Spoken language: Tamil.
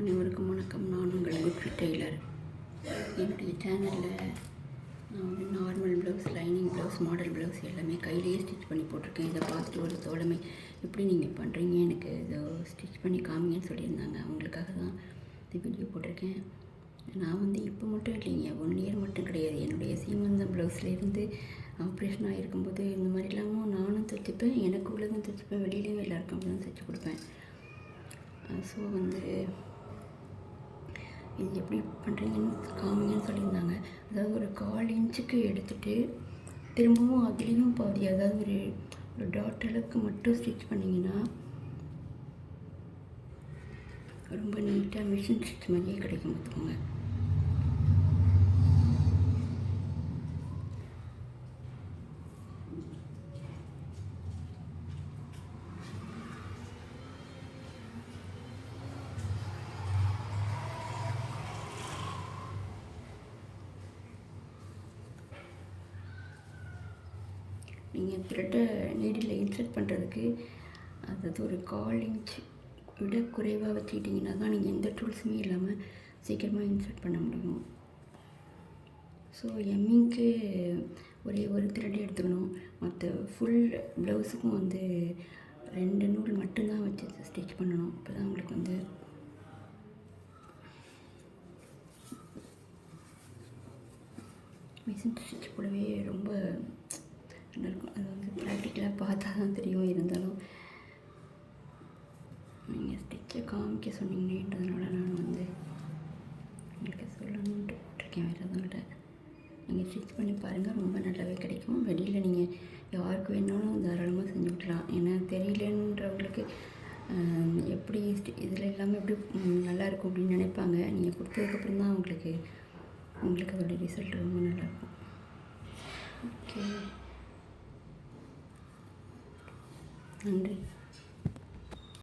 அனைவருக்கும் வணக்கம். நான் உங்கள் குட்ஃபிட் டெய்லர். என்னுடைய சேனலில் நான் வந்து normal blouse, lining blouse, model blouse எல்லாமே கையிலேயே ஸ்டிச் பண்ணி போட்டிருக்கேன். இதை பார்த்துட்டு ஒரு தோழமை எப்படி நீங்கள் பண்ணுறீங்க, எனக்கு இதை ஸ்டிச் பண்ணி காமிங்கன்னு சொல்லியிருந்தாங்க. அவங்களுக்காக தான் இந்த வீடியோ போட்டிருக்கேன். நான் வந்து இப்போ மட்டும் இல்லைங்க, 1 இயர் மட்டும் கிடையாது. என்னுடைய சீமந்தம் ப்ளவுஸ்லேருந்து ஆப்ரேஷன் ஆகிருக்கும்போது இந்த மாதிரி இல்லாமல் நானும் தைச்சிப்பேன், எனக்கு உள்ளதும் தைச்சிப்பேன், வெளியிலையும் எல்லாருக்கும் தான் தைச்சி கொடுப்பேன். ஸோ வந்து இது எப்படி பண்ணுறீங்கன்னு காமிங்கன்னு சொல்லியிருந்தாங்க. அதாவது ஒரு 1/4 இன்ச்சுக்கு எடுத்துகிட்டு திரும்பவும் அதுலேயும் பாதி, அதாவது ஒரு டாட் அளவுக்கு மட்டும் ஸ்டிச் பண்ணிங்கன்னா ரொம்ப நீட்டாக மிஷின் ஸ்டிச் மாதிரியே கிடைக்கும். பார்த்துக்கோங்க. நீங்கள் த்ரெட்டை நீடில் இன்சர்ட் பண்ணுறதுக்கு அதாவது ஒரு 1/4 இன்ச் விட குறைவாக வச்சுக்கிட்டிங்கன்னா தான் நீங்கள் எந்த டூல்ஸுமே இல்லாமல் சீக்கிரமாக இன்சர்ட் பண்ண முடியும். ஸோ எம்மிங்க்கு ஒரே ஒரு த்ரெட் எடுத்துக்கணும். மற்ற ஃபுல் ப்ளவுஸுக்கும் வந்து 2 நூல் மட்டும்தான் வச்சு ஸ்டிச் பண்ணணும். அப்போ தான் உங்களுக்கு வந்து மிஷின் ஸ்டிச் போடவே ரொம்ப நல்லாயிருக்கும். அது வந்து ப்ராக்டிக்கலாக பார்த்தா தான் தெரியும். இருந்தாலும் நீங்கள் ஸ்டிச்சை காமிக்க சொன்னீங்கன்றதுனால நான் வந்து உங்களுக்கு சொல்லணுன்ட்டு போட்டிருக்கேன். வேறு எதுவும் இல்லை. நீங்கள் ஸ்டிச் பண்ணி பாருங்கள், ரொம்ப நல்லாவே கிடைக்கும். வெளியில் நீங்கள் யாருக்கு வேணாலும் தாராளமாக செஞ்சு விடலாம். ஏன்னா தெரியலன்றவங்களுக்கு எப்படி இதில் எல்லாமே எப்படி நல்லாயிருக்கும் அப்படின்னு நினைப்பாங்க. நீங்கள் கொடுத்ததுக்கப்புறம் தான் உங்களுக்கு அதோடைய ரிசல்ட் ரொம்ப நல்லாயிருக்கும். ஓகே, நன்றி.